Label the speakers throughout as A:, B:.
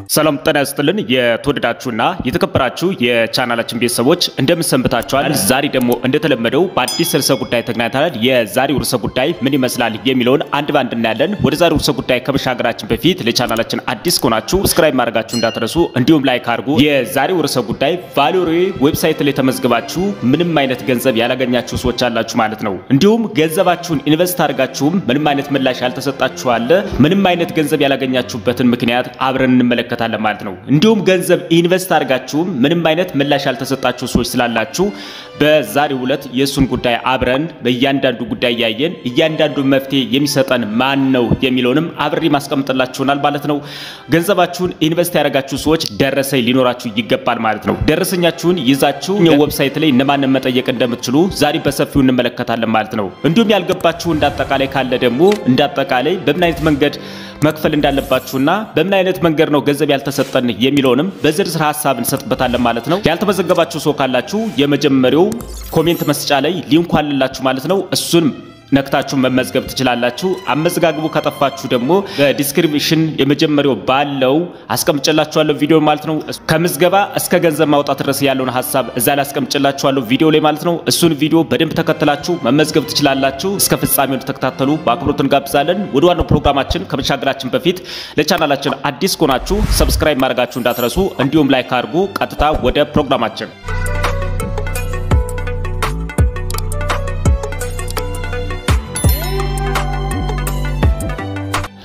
A: ሰላም ጤና ይስጥልን የተወደዳችሁና የተከበራችሁ የቻናላችን ቤተሰቦች እንደምሰንብታችኋል። ዛሬ ደግሞ እንደተለመደው በአዲስ ርዕሰ ጉዳይ ተገናኝተናል። የዛሬው ርዕሰ ጉዳይ ምን ይመስላል የሚለውን አንድ ባንድ እናያለን። ወደ ዛሬው ርዕሰ ጉዳይ ከመሻገራችን በፊት ለቻናላችን አዲስ ከሆናችሁ ሰብስክራይብ ማድረጋችሁ እንዳትረሱ፣ እንዲሁም ላይክ አድርጉ። የዛሬው ርዕሰ ጉዳይ ቫሎሪ ዌብሳይት ላይ ተመዝግባችሁ ምንም አይነት ገንዘብ ያላገኛችሁ ሰዎች አላችሁ ማለት ነው። እንዲሁም ገንዘባችሁን ኢንቨስት አድርጋችሁም ምንም አይነት ምላሽ ያልተሰጣችሁ አለ። ምንም አይነት ገንዘብ ያላገኛችሁበትን ምክንያት አብረን እንመለከታለን ማለት ነው። እንዲሁም ገንዘብ ኢንቨስት አድርጋችሁ ምንም አይነት ምላሽ ያልተሰጣችሁ ሰዎች ስላላችሁ በዛሬው ዕለት የሱን ጉዳይ አብረን በእያንዳንዱ ጉዳይ ያየን እያንዳንዱ መፍትሄ የሚሰጠን ማን ነው የሚለውንም አብሬ ማስቀምጥላችሁናል ማለት ነው። ገንዘባችሁን ኢንቨስት ያደርጋችሁ ሰዎች ደረሰኝ ሊኖራችሁ ይገባል ማለት ነው። ደረሰኛችሁን ይዛችሁ ዌብሳይት ላይ እነማንን መጠየቅ እንደምትችሉ ዛሬ በሰፊው እንመለከታለን ማለት ነው። እንዲሁም ያልገባችሁ እንዳጠቃላይ ካለ ደግሞ እንዳጠቃላይ በምን አይነት መንገድ መክፈል እንዳለባችሁና በምን አይነት መንገድ ነው ገንዘብ ያልተሰጠን የሚለውንም በዝርዝር ሐሳብ እንሰጥበታለን ማለት ነው። ያልተመዘገባችሁ ሰው ካላችሁ የመጀመሪያው ኮሜንት መስጫ ላይ ሊንኩ አለላችሁ ማለት ነው። እሱን ነክታችሁ መመዝገብ ትችላላችሁ። አመዝጋግቡ ከጠፋችሁ ደግሞ በዲስክሪፕሽን የመጀመሪያው ባለው አስቀምጨላችኋለሁ ቪዲዮ ማለት ነው። ከምዝገባ እስከ ገንዘብ ማውጣት ድረስ ያለውን ሐሳብ እዛ ላይ አስቀምጨላችኋለሁ ቪዲዮ ላይ ማለት ነው። እሱን ቪዲዮ በደንብ ተከታትላችሁ መመዝገብ ትችላላችሁ። እስከ ፍጻሜው ተከታተሉ በአክብሮት እንጋብዛለን። ወደ ዋናው ፕሮግራማችን ከመሻገራችን በፊት ለቻናላችን አዲስ ከሆናችሁ ሰብስክራይብ ማድረጋችሁ እንዳትረሱ፣ እንዲሁም ላይክ አድርጉ። ቀጥታ ወደ ፕሮግራማችን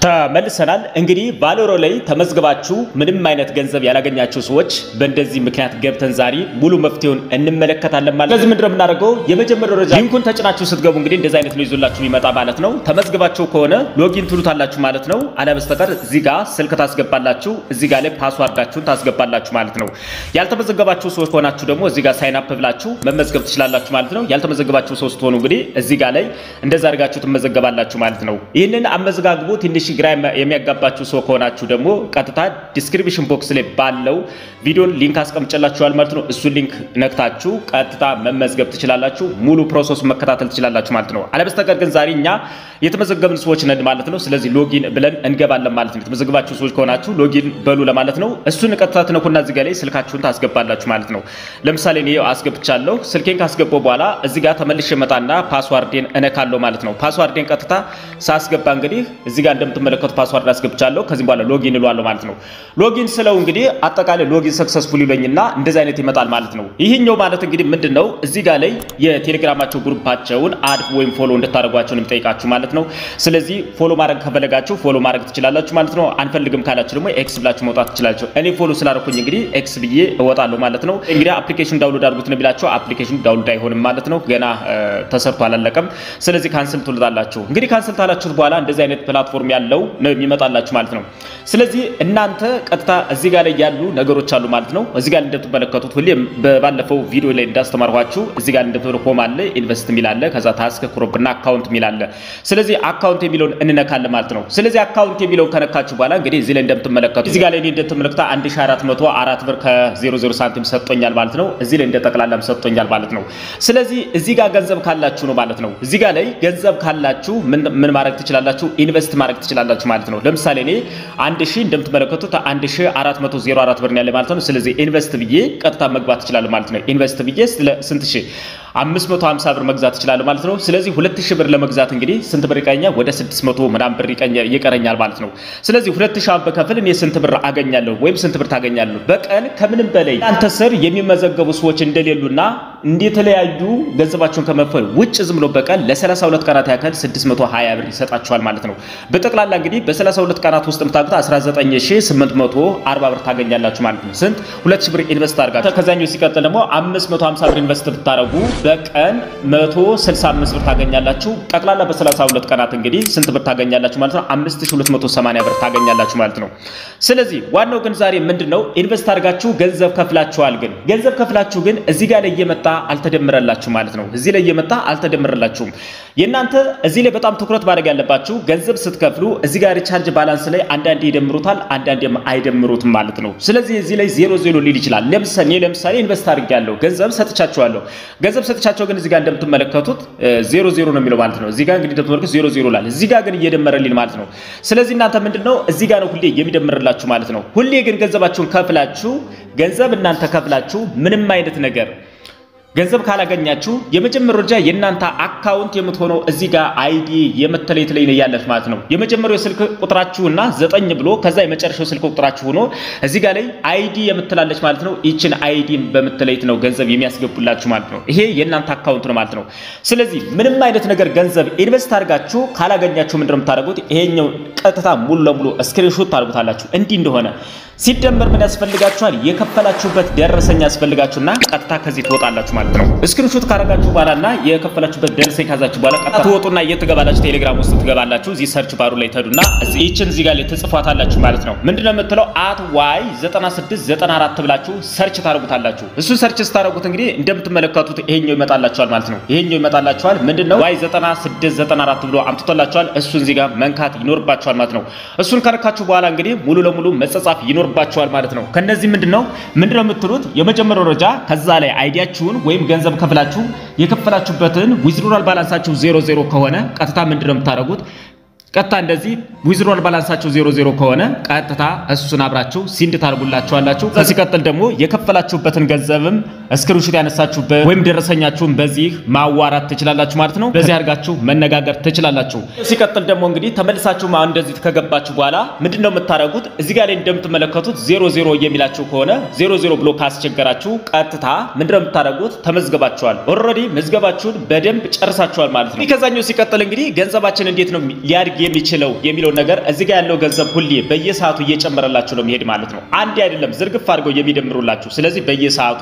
A: ተመልሰናል። እንግዲህ ቫሎሪ ላይ ተመዝግባችሁ ምንም አይነት ገንዘብ ያላገኛችሁ ሰዎች በእንደዚህ ምክንያት ገብተን ዛሬ ሙሉ መፍትሄውን እንመለከታለን ማለት ነው። ስለዚህ ምንድነው የምናደርገው? የመጀመሪያው ደረጃ ሊንኩን ተጭናችሁ ስትገቡ እንግዲህ እንደዚህ አይነት ነው ይዞላችሁ ይመጣ ማለት ነው። ተመዝግባችሁ ከሆነ ሎጊን ትሉታላችሁ ማለት ነው። አለበስተቀር እዚህ ጋር ስልክ ታስገባላችሁ፣ እዚህ ጋር ላይ ፓስዋርዳችሁን ታስገባላችሁ ማለት ነው። ያልተመዘገባችሁ ሰዎች ሆናችሁ ደግሞ እዚህ ጋር ሳይን አፕ ብላችሁ መመዝገብ ትችላላችሁ ማለት ነው። ያልተመዘገባችሁ ሰዎች ሆኑ እንግዲህ እዚህ ጋር ላይ እንደዛ አድርጋችሁ ትመዘገባላችሁ ማለት ነው። ይሄንን አመዝጋግቡ ትንሽ ግራ የሚያጋባችሁ ሰው ከሆናችሁ ደግሞ ቀጥታ ዲስክሪፕሽን ቦክስ ላይ ባለው ቪዲዮን ሊንክ አስቀምጨላችኋል ማለት ነው። እሱ ሊንክ ነክታችሁ ቀጥታ መመዝገብ ትችላላችሁ፣ ሙሉ ፕሮሰስ መከታተል ትችላላችሁ ማለት ነው። አለበስተቀር ግን ዛሬ እኛ የተመዘገብን ሰዎች ነን ማለት ነው። ስለዚህ ሎጊን ብለን እንገባለን ማለት ነው። የተመዘገባችሁ ሰዎች ከሆናችሁ ሎጊን በሉ ለማለት ነው። እሱን ቀጥታ ትነኩና እዚህ ጋር ላይ ስልካችሁን ታስገባላችሁ ማለት ነው። ለምሳሌ እኔ አስገብቻለሁ። ስልኬን ካስገባው በኋላ እዚህ ጋር ተመልሼ መጣና ፓስዋርዴን እነካለሁ ማለት ነው። ፓስዋርዴን ቀጥታ ሳስገባ እንግዲህ እዚህ ጋር እንደምትመለከቱት ፓስዋርድ አስገብቻለሁ። ከዚህ በኋላ ሎጊን እለዋለሁ ማለት ነው። ሎጊን ስለው እንግዲህ አጠቃላይ ሎጊን ሰክሰስፉል ይለኝና እንደዚህ አይነት ይመጣል ማለት ነው። ይሄኛው ማለት እንግዲህ ምንድነው እዚህ ጋር ላይ የቴሌግራማቸው ግሩፓቸውን አድ ወይም ፎሎ እንድታደርጓቸው ነው የሚጠይቃችሁ ማለት ነው። ስለዚህ ፎሎ ማድረግ ከፈለጋችሁ ፎሎ ማድረግ ትችላላችሁ ማለት ነው። አንፈልግም ካላችሁ ደግሞ ኤክስ ብላችሁ መውጣት ትችላላችሁ። እኔ ፎሎ ስላደረኩኝ እንግዲህ ኤክስ ብዬ እወጣለሁ ማለት ነው። እንግዲህ አፕሊኬሽን ዳውንሎድ አድርጉት ነው ቢላችሁ አፕሊኬሽኑ ዳውንሎድ አይሆንም ማለት ነው። ገና ተሰርቶ አላለቀም። ስለዚህ ካንሰል ትሉታላችሁ። እንግዲህ ካንሰል ታላችሁት በኋላ እንደዚህ አይነት ፕላትፎርም ያለው ነው የሚመጣላችሁ ማለት ነው። ስለዚህ እናንተ ቀጥታ እዚህ ጋር ላይ ያሉ ነገሮች አሉ ማለት ነው። እዚህ ጋር እንደምትመለከቱት ሁሌም በባለፈው ቪዲዮ ላይ እንዳስተማርኳችሁ እዚህ ጋር እንደምትመለከቱት ሆም አለ፣ ኢንቨስት ሚል አለ፣ ከዛ ታስክ ክሮፕ እና አካውንት ሚል አለ። ስለዚህ አካውንት የሚለውን እንነካለን ማለት ነው። ስለዚህ አካውንት የሚለውን ከነካችሁ በኋላ እንግዲህ እዚህ ላይ እንደምትመለከቱት እዚህ ጋር ላይ እንደምትመለከቱት 1404 ብር ከ00 ሳንቲም ሰጥቶኛል ማለት ነው። እዚህ ላይ እንደጠቅላላም ሰጥቶኛል ማለት ነው። ስለዚህ እዚህ ጋር ገንዘብ ካላችሁ ነው ማለት ነው። እዚህ ጋር ላይ ገንዘብ ካላችሁ ምን ማድረግ ትችላላችሁ? ኢንቨስት ማድረግ ትችላላችሁ ማለት ነው። ለምሳሌ እኔ 1000 እንደምትመለከቱት 1404 ብር ነው ያለ ማለት ነው። ስለዚህ ኢንቨስት ብዬ ቀጥታ መግባት እችላለሁ ማለት ነው። ኢንቨስት ብዬ ስንት ሺህ 550 ብር መግዛት እችላለሁ ማለት ነው። ስለዚህ 2000 ብር ለመግዛት እንግዲህ ስንት ብር ይቀኛል? ወደ 600 ምናምን ብር ይቀረኛል ማለት ነው። ስለዚህ 2000 በከፍል እኔ ስንት ብር አገኛለሁ ወይም ስንት ብር ታገኛለሁ? በቀን ከምንም በላይ አንተ ስር የሚመዘገቡ ሰዎች እንደሌሉና እንደተለያዩ ገንዘባቸውን ከመፈል ውጭ ዝም ብሎ በቀን ለ32 ቀናት ያክል 620 ብር ይሰጣችኋል ማለት ነው። በጠቅላላ እንግዲህ በ32 ቀናት ውስጥ የምታገኙት 19840 ብር ታገኛላችሁ ማለት ነው። ስንት 2000 ብር ኢንቨስት አድርጋችሁ ከዛኛው ሲቀጥል ደግሞ 550 ብር ኢንቨስት ብታረጉ በቀን 165 ብር ታገኛላችሁ። ጠቅላላ በ32 ቀናት እንግዲህ ስንት ብር ታገኛላችሁ ማለት ነው? 5280 ብር ታገኛላችሁ ማለት ነው። ስለዚህ ዋናው ግን ዛሬ ምንድነው ኢንቨስት አድርጋችሁ ገንዘብ ከፍላችኋል። ግን ገንዘብ ከፍላችሁ ግን እዚህ ጋር ላይ እየመጣ አልተደመረላችሁ ማለት ነው። እዚህ ላይ እየመጣ አልተደመረላችሁም። የናንተ እዚህ ላይ በጣም ትኩረት ማድረግ ያለባችሁ ገንዘብ ስትከፍሉ እዚህ ጋር ሪቻርጅ ባላንስ ላይ አንዳንዴ ይደምሩታል፣ አንዳንዴም አይደምሩትም ማለት ነው። ስለዚህ እዚህ ላይ 00 ሊል ይችላል። ለምሳሌ ኢንቨስት አድርጋለሁ ገንዘብ ሰጥቻችኋለሁ። ገንዘብ ሰጥቻቸው ግን እዚህ ጋር እንደምትመለከቱት 00 ነው የሚለው ማለት ነው እዚህ ጋር እንግዲህ እንደምትመለከቱት 00 ላል እዚህ ጋር ግን እየደመረልኝ ማለት ነው ስለዚህ እናንተ ምንድነው እዚህ ጋር ነው ሁሌ የሚደምርላችሁ ማለት ነው ሁሌ ግን ገንዘባችሁን ከፍላችሁ ገንዘብ እናንተ ከፍላችሁ ምንም አይነት ነገር ገንዘብ ካላገኛችሁ የመጀመሪያው ደረጃ የናንተ አካውንት የምትሆነው እዚህ ጋር አይዲ የመተለየት ላይ ነው ያለሽ ማለት ነው የመጀመሪያው ስልክ ቁጥራችሁና 9 ብሎ ከዛ የመጨረሻው ስልክ ቁጥራችሁ ሆኖ እዚህ ጋር ላይ አይዲ የምትላለች ማለት ነው እቺን አይዲ በመተለየት ነው ገንዘብ የሚያስገቡላችሁ ማለት ነው ይሄ የናንተ አካውንት ነው ማለት ነው ስለዚህ ምንም አይነት ነገር ገንዘብ ኢንቨስት አድርጋችሁ ካላገኛችሁ ምንድነው የምታደርጉት ይሄኛው ቀጥታ ሙሉ ለሙሉ ስክሪንሾት ታርጉታላችሁ እንዲ እንደሆነ ሲደመር ምን ያስፈልጋችኋል የከፈላችሁበት ደረሰኝ ያስፈልጋችሁና ቀጥታ ከዚህ ትወጣላችሁ ማለት ነው ስክሪንሾት ካረጋችሁ በኋላና የከፈላችሁበት ደረሰኝ ካዛችሁ በኋላ ቀጥታ ትወጡና እየተገባላችሁ ቴሌግራም ውስጥ ትገባላችሁ እዚህ ሰርች ባሩ ላይ ተዱና እዚህችን እዚህ ጋር ላይ ተጽፏታላችሁ ማለት ነው ምንድነው የምትለው @y9694 ብላችሁ ሰርች ታረጉታላችሁ እሱ ሰርች ስታረጉት እንግዲህ እንደምትመለከቱት ይሄኛው ይመጣላችኋል ማለት ነው ይሄኛው ይመጣላችኋል ምንድነው y9694 ብሎ አምጥቶላችኋል እሱን እዚህ ጋር መንካት ይኖርባችኋል ማለት ነው እሱን ካረካችሁ በኋላ እንግዲህ ሙሉ ለሙሉ መጻጻፍ ይኖርባችኋል ማለት ነው ከነዚህ ምንድነው የምትሉት የመጀመሪያው ደረጃ ከዛ ላይ አይዲያችሁን ወይም ገንዘብ ከፍላችሁ የከፈላችሁበትን ዊዝድሮዋል ባላንሳችሁ 00 ከሆነ ቀጥታ ምንድነው የምታረጉት ቀጥታ እንደዚህ ዊዝድሮዋል ባላንሳችሁ 00 ከሆነ ቀጥታ እሱን አብራችሁ ሲንድ ታርጉላችኋላችሁ ከዚህ ቀጥል ደግሞ የከፈላችሁበትን ገንዘብም ስክሪንሾት ያነሳችሁበት ወይም ደረሰኛችሁን በዚህ ማዋራት ትችላላችሁ ማለት ነው በዚህ አርጋችሁ መነጋገር ትችላላችሁ ሲቀጥል ደግሞ እንግዲህ ተመልሳችሁ እንደዚህ ከገባችሁ በኋላ ምንድነው የምታረጉት እዚህ ጋር ላይ እንደምትመለከቱት 00 የሚላችሁ ከሆነ 00 ብሎ ካስቸገራችሁ ቀጥታ ምንድነው የምታረጉት ተመዝገባችኋል ኦሬዲ መዝገባችሁን በደንብ ጨርሳችኋል ማለት ነው ከዛኛው ሲቀጥል እንግዲህ ገንዘባችን እንዴት ነው ሊያድግ የሚችለው የሚለው ነገር እዚህ ጋር ያለው ገንዘብ ሁሌ በየሰዓቱ እየጨመረላችሁ ነው የሚሄድ ማለት ነው አንድ አይደለም ዝርግፍ አድርገው የሚደምሩላችሁ ስለዚህ በየሰዓቱ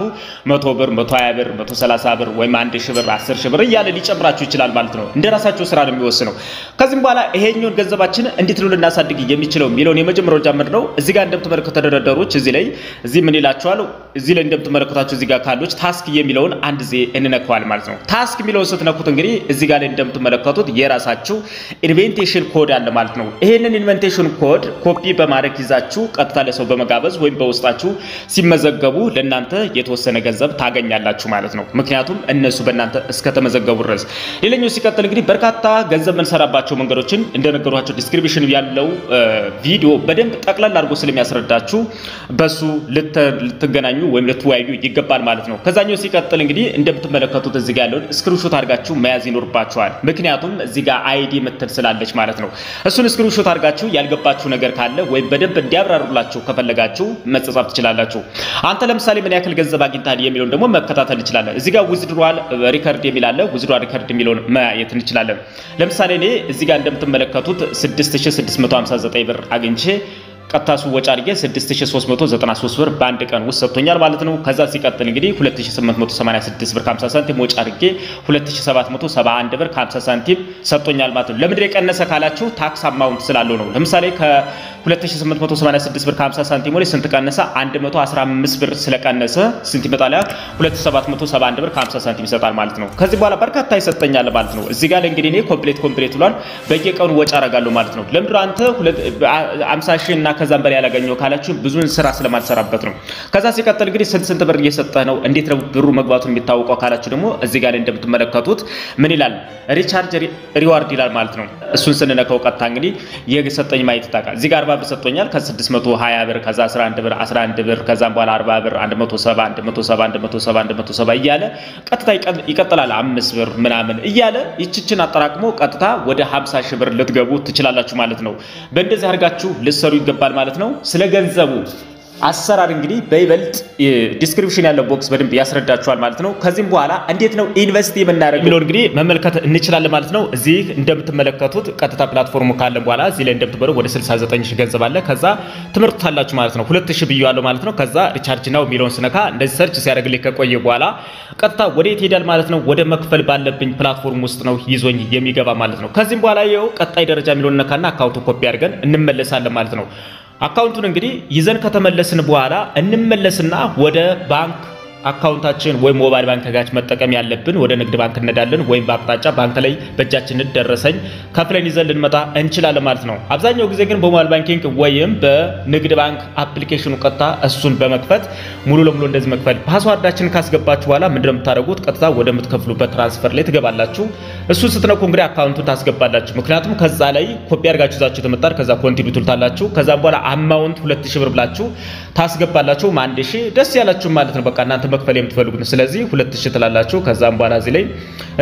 A: 100 ብር 120 ብር 130 ብር ወይም 1000 ብር 10000 ብር እያለ ሊጨምራችሁ ይችላል ማለት ነው እንደራሳችሁ ስራ ነው የሚወስነው ከዚህም በኋላ ይሄኛውን ገንዘባችን እንዴት ነው ልናሳድግ የሚችለው ሚሊዮን የመጀመሪያው ጀምር ነው እዚህ ጋር እንደምትመለከቱ ተደረደሮች እዚህ ምን ይላችኋል እዚህ ላይ እንደምትመለከታችሁ እዚህ ጋር ካሉች ታስክ የሚለውን አንድ ዜ እንነካዋል ማለት ነው ታስክ የሚለውን ስትነኩት እንግዲህ እዚህ ጋር ላይ እንደምትመለከቱት የራሳችሁ ኢንቬንቴሽን ኮድ አለ ማለት ነው ይሄንን ኢንቬንቴሽን ኮድ ኮፒ በማድረግ ይዛችሁ ቀጥታ ለሰው በመጋበዝ ወይም በውስጣችሁ ሲመዘገቡ ለናንተ የተወሰነ ገንዘብ ታገኛላችሁ ማለት ነው ምክንያቱም እነሱ በእናንተ እስከተመዘገቡ ድረስ ሌላኛው ሲቀጥል እንግዲህ በርካታ ገንዘብ መንሰራባቸው መንገዶችን እንደነገርኳችሁ ዲስክሪፕሽን ያለው ቪዲዮ በደንብ ጠቅላላ አድርጎ ስለሚያስረዳችሁ በሱ ልትገናኙ ወይም ልትወያዩ ይገባል ማለት ነው ከዛኛው ሲቀጥል እንግዲህ እንደምትመለከቱት እዚህ ጋር ያለው ስክሪንሾት አድርጋችሁ መያዝ ይኖርባችኋል ምክንያቱም እዚህ ጋር አይዲ መተል ስላለች ማለት ነው እሱን ስክሪንሾት አድርጋችሁ ያልገባችሁ ነገር ካለ ወይ በደንብ እንዲያብራሩላችሁ ከፈለጋችሁ መጻጻፍ ትችላላችሁ አንተ ለምሳሌ ምን ያክል ገንዘብ አግኝታል የሚለው ደግሞ መከታተል ይችላል እዚህ ጋር ዊዝድሮዋል ሪከርድ የሚላለ ዊዝድሮዋል ሪከርድ የሚለውን ማየት እንችላለን ለምሳሌ እኔ እዚህ ጋር እንደምትመለከቱት 6659 ብር አግኝቼ ቀጣሱ ወጪ አድርጌ 6393 ብር በአንድ ቀን ውስጥ ሰጥቶኛል ማለት ነው ከዛ ሲቀጥል እንግዲህ 2886 ብር 50 ሳንቲም ወጪ አድርጌ 2771 ብር 50 ሳንቲም ሰጥቶኛል ማለት ነው ለምን የቀነሰ ካላችሁ ታክስ አማውንት ስላለው ነው ለምሳሌ ከ2886 ብር 50 ሳንቲም ወደ ስንት ቀነሰ 115 ብር ስለቀነሰ ስንት ይመጣል 2771 ብር 50 ሳንቲም ይሰጣል ማለት ነው ከዚህ በኋላ በርካታ ይሰጠኛል ማለት ነው እዚህ ጋር እንግዲህ እኔ ኮምፕሊት ብሏል በየቀኑ ወጪ አረጋለሁ ማለት ነው ለምን አንተ 50 ሺህ እና ከዛም በላይ ያላገኘው ካላችሁ ብዙን ስራ ስለማልሰራበት ነው ከዛ ሲቀጥል እንግዲህ ስንት ብር እየሰጠ ነው እንዴት ነው ብሩ መግባቱን የሚታወቀው ካላችሁ ደግሞ እዚህ ጋር እንደምትመለከቱት ምን ይላል ሪቻርጅ ሪዋርድ ይላል ማለት ነው እሱን ስንነካው ቀጥታ እንግዲህ የሰጠኝ ማየት ታውቃ እዚህ ጋር 40 ብር ሰጥቶኛል ከ620 ብር ከዛ 11 ብር ከዛም በኋላ 40 ብር 170 እያለ ቀጥታ ይቀጥላል 5 ብር ምናምን እያለ ይችችን አጠራቅሞ ቀጥታ ወደ 50 ሺህ ብር ልትገቡ ትችላላችሁ ማለት ነው በእንደዚህ አድርጋችሁ ልትሰሩ ይገባል ማለት ነው ስለ ገንዘቡ አሰራር እንግዲህ በይበልጥ ዲስክሪፕሽን ያለው ቦክስ በደንብ ያስረዳችኋል ማለት ነው ከዚህም በኋላ እንዴት ነው ኢንቨስት የምናደርገው ሚሊዮን እንግዲህ መመልከት እንችላለን ማለት ነው እዚህ እንደምትመለከቱት ቀጥታ ፕላትፎርሙ ካለ በኋላ እዚህ ላይ እንደምትበሩ ወደ 69000 ገንዘብ አለ ከዛ ትምርቱታላችሁ ማለት ነው 2000 ብዩ ያለው ማለት ነው ከዛ ሪቻርጅ ነው ሚሊዮን ስነካ እንደዚህ ሰርች ሲያደርግልኝ ከቆየ በኋላ ቀጥታ ወዴት ሄዳል ማለት ነው ወደ መክፈል ባለብኝ ፕላትፎርም ውስጥ ነው ይዞኝ የሚገባ ማለት ነው ከዚህም በኋላ ይኸው ቀጣይ ደረጃ ሚሊዮን ነካና አካውንቱ ኮፒ አድርገን እንመለሳለን ማለት ነው አካውንቱን እንግዲህ ይዘን ከተመለስን በኋላ እንመለስና ወደ ባንክ አካውንታችን ወይ ሞባይል ባንክ ጋር መጠቀም ያለብን ወደ ንግድ ባንክ እንሄዳለን ወይ በአቅጣጫ ባንክ ላይ በእጃችን ደረሰኝ ከፍለን ይዘን ልንመጣ እንችላለን ማለት ነው። አብዛኛው ጊዜ ግን በሞባይል ባንኪንግ ወይም በንግድ ባንክ አፕሊኬሽኑ ቀጥታ እሱን በመክፈት ሙሉ ለሙሉ እንደዚህ መክፈል ፓስዋርዳችንን ካስገባችሁ በኋላ ምንድነው የምታደርጉት? ቀጥታ ወደ ምትከፍሉበት ትራንስፈር ላይ ትገባላችሁ። እሱ ስትነኩ እንግዲህ አካውንቱን ታስገባላችሁ። ምክንያቱም ከዛ ላይ ኮፒ አድርጋችሁ ይዛችሁ ተመጣጣር ከዛ ኮንቲኒው ትሉታላችሁ። ከዛ በኋላ አማውንት 2000 ብር ብላችሁ ታስገባላችሁ። 1000 ደስ ያላችሁ ማለት ነው። በቃ እናንተ መክፈል የምትፈልጉት ስለዚህ 2000 ትላላችሁ። ከዛም በኋላ እዚህ ላይ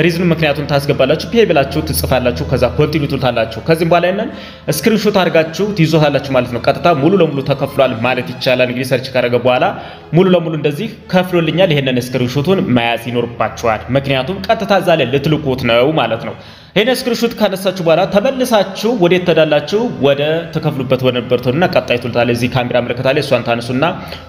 A: ሪዝኑ ምክንያቱን ታስገባላችሁ። ፔይ ብላችሁ ትጽፋላችሁ። ከዛ ኮንቲኒው ትሉታላችሁ። ከዚህም በኋላ ይሄንን ስክሪንሾት አድርጋችሁ ትይዙታላችሁ ማለት ነው። ቀጥታ ሙሉ ለሙሉ ተከፍሏል ማለት ይቻላል። እንግዲህ ሰርች ካደረገ በኋላ ሙሉ ለሙሉ እንደዚህ ከፍሎልኛል። ይሄንን ስክሪንሾቱን መያዝ ይኖርባችኋል። ምክንያቱም ቀጥታ እዛ ላይ ልትልኩት ነው ማለት ነው። ይሄን ስክሪንሾት ካነሳችሁ በኋላ ተመልሳችሁ ወዴት ተዳላችሁ? ወደ ተከፍሉበት ወነበርቶና ቀጣይ ትሉታል። እዚህ ካሜራ ምልክት አለ። እሷን ታነሱና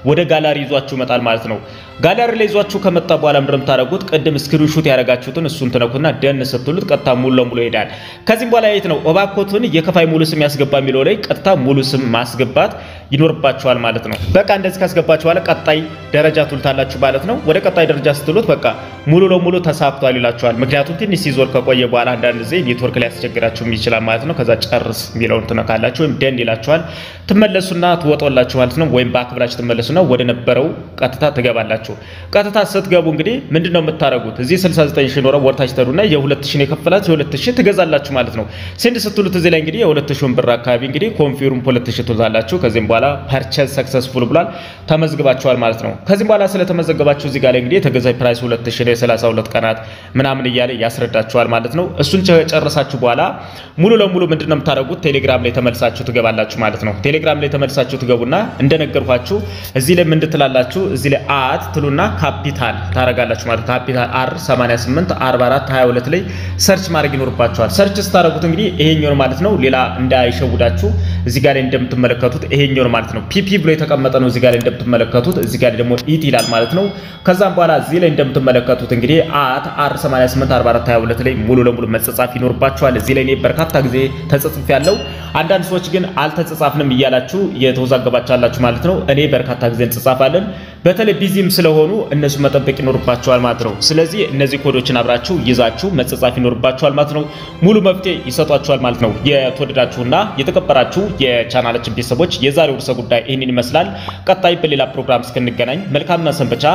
A: ወደ ጋላሪ ይዟችሁ ይመጣል ማለት ነው። ጋላሪ ላይ ይዟችሁ ከመጣ በኋላ ምንድነው የምታደርጉት? ቅድም ስክሪንሾት ያደረጋችሁትን እሱን ትነኩና ደን ስትሉት ቀጥታ ሙሉ ለሙሉ ይሄዳል። ከዚህም በኋላ የት ነው ኦባኮቱን የከፋይ ሙሉ ስም ያስገባ የሚለው ላይ ቀጥታ ሙሉ ስም ማስገባት ይኖርባችኋል ማለት ነው። በቃ እንደዚህ ካስገባችሁ በኋላ ቀጣይ ደረጃ ትሉታላችሁ ማለት ነው። ወደ ቀጣይ ደረጃ ስትሉት በቃ ሙሉ ለሙሉ ተሳክቷል ይላችኋል። ምክንያቱም ትንሽ ሲዞር ከቆየ በኋላ አንዳንድ ጊዜ ኔትወርክ ላይ ያስቸግራችሁ ይችላል ማለት ነው። ከዛ ጨርስ የሚለውን ትነካላችሁ ወይም ደን ይላችኋል። ትመለሱና ትወጣላችሁ ማለት ነው። ወይም ባክ ብላችሁ ትመለሱና ወደ ነበረው ቀጥታ ትገባላችሁ። ቀጥታ ስትገቡ እንግዲህ ምንድነው የምታረጉት? እዚህ 69 ሺህ ኖረው ወርታች ተሩና የ2000 የከፈላችሁ የ2000 ትገዛላችሁ ማለት ነው። ሴንድ ስትሉት እዚህ ላይ እንግዲህ የ2000 ብር አካባቢ እንግዲህ ኮንፊርም 2000 ትሉታላችሁ። ከዚህም በኋላ ፐርቼዝ ሰክሰስፉል ብሏል ተመዝግባችኋል ማለት ነው። ከዚህም በኋላ ስለተመዘገባችሁ እዚህ ጋር ላይ እንግዲህ የተገዛይ ፕራይስ 2000 የ32 ቀናት ምናምን እያለ ያስረዳችኋል ማለት ነው። እሱን ጨርሳችሁ በኋላ ሙሉ ለሙሉ ምንድነው የምታረጉት? ቴሌግራም ላይ ተመልሳችሁ ትገባላችሁ ማለት ነው። ቴሌግራም ላይ ተመልሳችሁ ትገቡና እንደነገርኳችሁ እዚህ ላይ ምን ትላላችሁ? እዚህ ላይ አት ትሉና ካፒታል ታረጋላችሁ ማለት ካፒታል አር 88 44 22 ላይ ሰርች ማድረግ ይኖርባችኋል። ሰርች ስታረጉት እንግዲህ ይሄኛው ማለት ነው። ሌላ እንዳይሸውዳችሁ እዚህ ጋር ላይ እንደምትመለከቱት ይሄኛው ማለት ነው። ፒፒ ብሎ የተቀመጠ ነው። እዚህ ጋር ላይ እንደምትመለከቱት እዚህ ጋር ደግሞ ኢት ይላል ማለት ነው። ከዛም በኋላ እዚህ ላይ እንደምትመለከቱት እንግዲህ አት አር 88 44 22 ላይ ሙሉ ለሙሉ መጻጻፍ ይኖርባችኋል። እዚህ ላይ በርካታ ጊዜ ተጽጽፍ ያለው አንዳንድ ሰዎች ግን አልተጻጻፍንም እያላችሁ የተወዛገባቻላችሁ ማለት ነው። እኔ በርካታ ጊዜ እንጽጻፋለን። በተለይ ቢዚም ስለሆኑ እነሱ መጠበቅ ይኖርባችኋል ማለት ነው። ስለዚህ እነዚህ ኮዶችን አብራችሁ ይዛችሁ መጻጻፍ ይኖርባችኋል ማለት ነው። ሙሉ መፍትሄ ይሰጧችኋል ማለት ነው። የተወደዳችሁና የተከበራችሁ የቻናላችን ቤተሰቦች የዛሬው ርዕሰ ጉዳይ ይህንን ይመስላል። ቀጣይ በሌላ ፕሮግራም እስክንገናኝ መልካምና ሰንበቻ